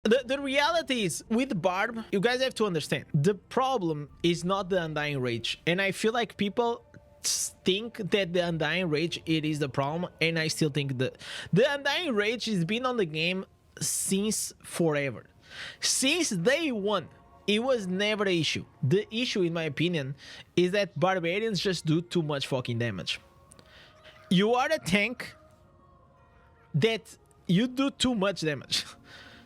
The reality is, with Barb, you guys have to understand, the problem is not the Undying Rage. And I feel like people think that the Undying Rage, it is the problem. And I still think that the Undying Rage has been on the game since forever. Since day one, it was never an issue. The issue, in my opinion, is that barbarians just do too much fucking damage. You are a tank that you do too much damage.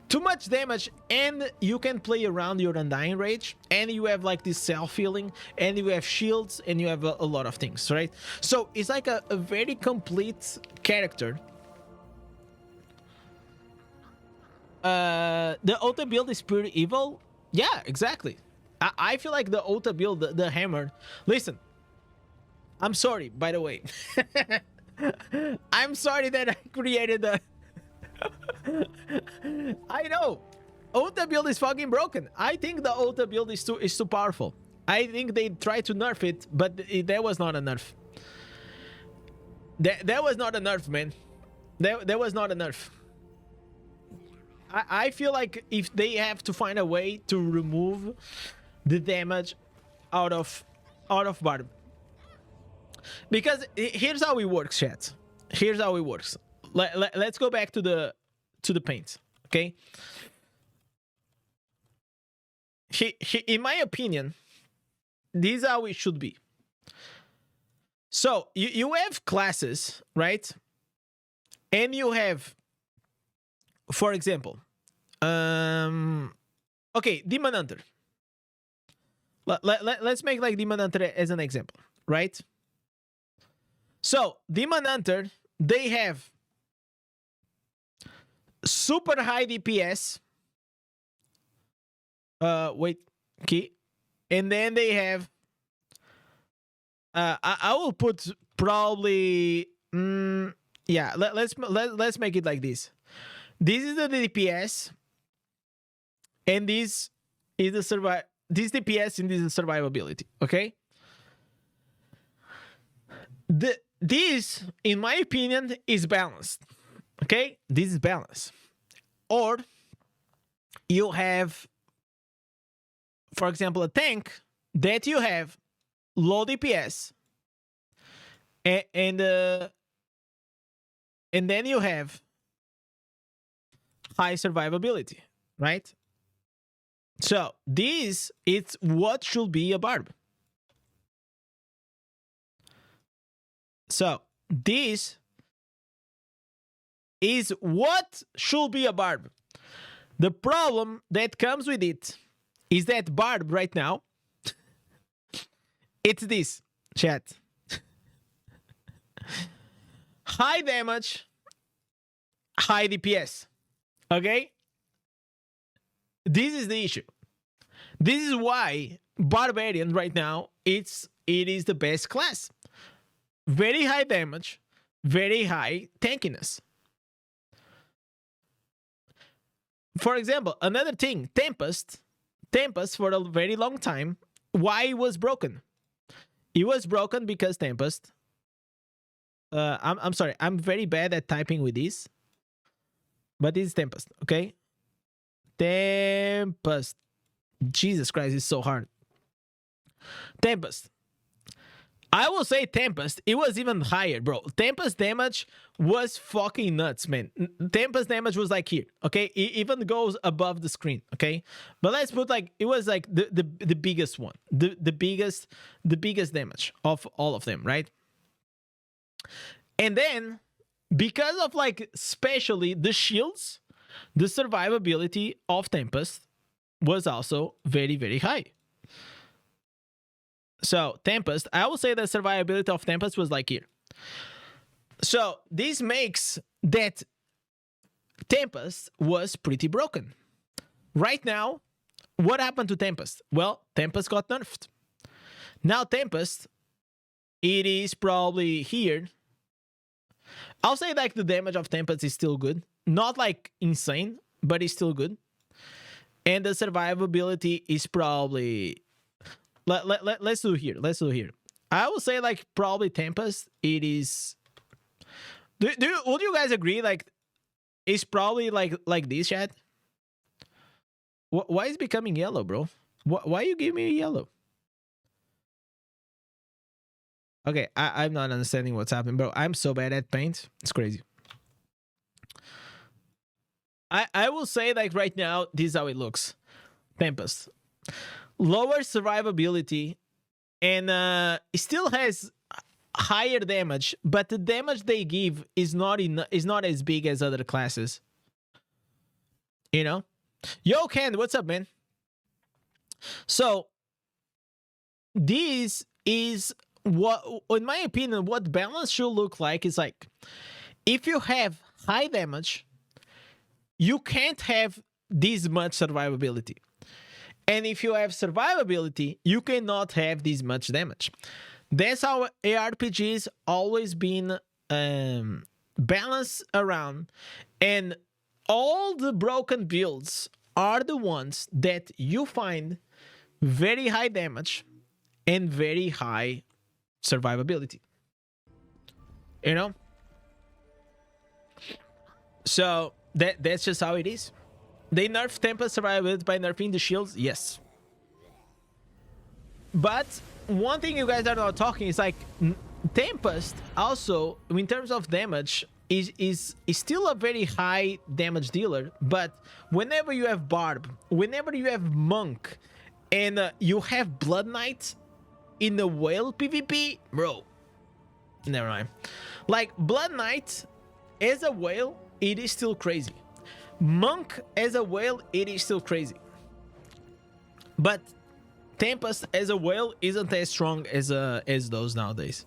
Too much damage, and you can play around your Undying Rage, and you have like this self-healing, and you have shields, and you have a lot of things, right? So it's like a very complete character. The auto build is pure evil. Yeah, exactly. I feel like the auto build, the hammer. Listen, I'm sorry, by the way. I'm sorry that I created the. I know. Auto build is fucking broken. I think the auto build is too powerful. I think they tried to nerf it, but that was not a nerf. That was not a nerf, man. That was not a nerf. I feel like if they have to find a way to remove the damage out of Barb. Because here's how it works, chat. Here's how it works. Let's go back to the paint, okay? In my opinion, this is how it should be. So you have classes, right? And you have, for example, okay, Demon Hunter. Let's make like Demon Hunter as an example, right? So Demon Hunter, they have super high DPS. Wait, key. And then they have. I will put probably. Yeah, let's make it like this. This is the DPS, and this is the This DPS and this is survivability. Okay. This, in my opinion, is balanced. Okay, this is balance. Or you have, for example, a tank that you have low DPS, and then you have high survivability, right? So this is what should be a barb. So this is what should be a barb. The problem that comes with it is that barb right now, it's this, chat. High damage, high DPS. Okay? This is the issue. This is why barbarian right now, it is the best class. Very high damage, very high tankiness. For example, another thing, Tempest for a very long time, why it was broken? It was broken because Tempest. I'm sorry, I'm very bad at typing with this, but this is Tempest, okay? Tempest. Jesus Christ, it's so hard. Tempest. I will say Tempest, it was even higher, bro. Tempest damage was fucking nuts, man. Tempest damage was like here, okay? It even goes above the screen, okay? But let's put like, it was like the biggest one. The biggest damage of all of them, right? And then, because of like, especially the shields, the survivability of Tempest was also very, very high. So Tempest, I will say the survivability of Tempest was like here. So this makes that Tempest was pretty broken. Right now, what happened to Tempest? Well, Tempest got nerfed. Now Tempest, it is probably here. I'll say like the damage of Tempest is still good. Not like insane, but it's still good. And the survivability is probably... Let's do here. Let's do here. I will say like probably Tempest. It is. Would you guys agree? Like, it's probably like this, chat. Why is it becoming yellow, bro? Why you give me a yellow? Okay, I'm not understanding what's happening, bro. I'm so bad at paint. It's crazy. I will say, like, right now, this is how it looks. Tempest. Lower survivability, and it still has higher damage, but the damage they give is not as big as other classes. You know? Yo, Ken, what's up, man? So, this is what, in my opinion, what balance should look like is like, if you have high damage, you can't have this much survivability. And if you have survivability, you cannot have this much damage. That's how ARPGs always been balanced around. And all the broken builds are the ones that you find very high damage and very high survivability. You know? So that's just how it is. They nerf Tempest survivability by nerfing the shields, yes. But one thing you guys are not talking is like Tempest also, in terms of damage, is still a very high damage dealer. But whenever you have Barb, whenever you have Monk, and you have Blood Knight in the whale PvP, bro, never mind. Like Blood Knight as a whale, it is still crazy. Monk as a whale, it is still crazy. But Tempest as a whale isn't as strong as those nowadays.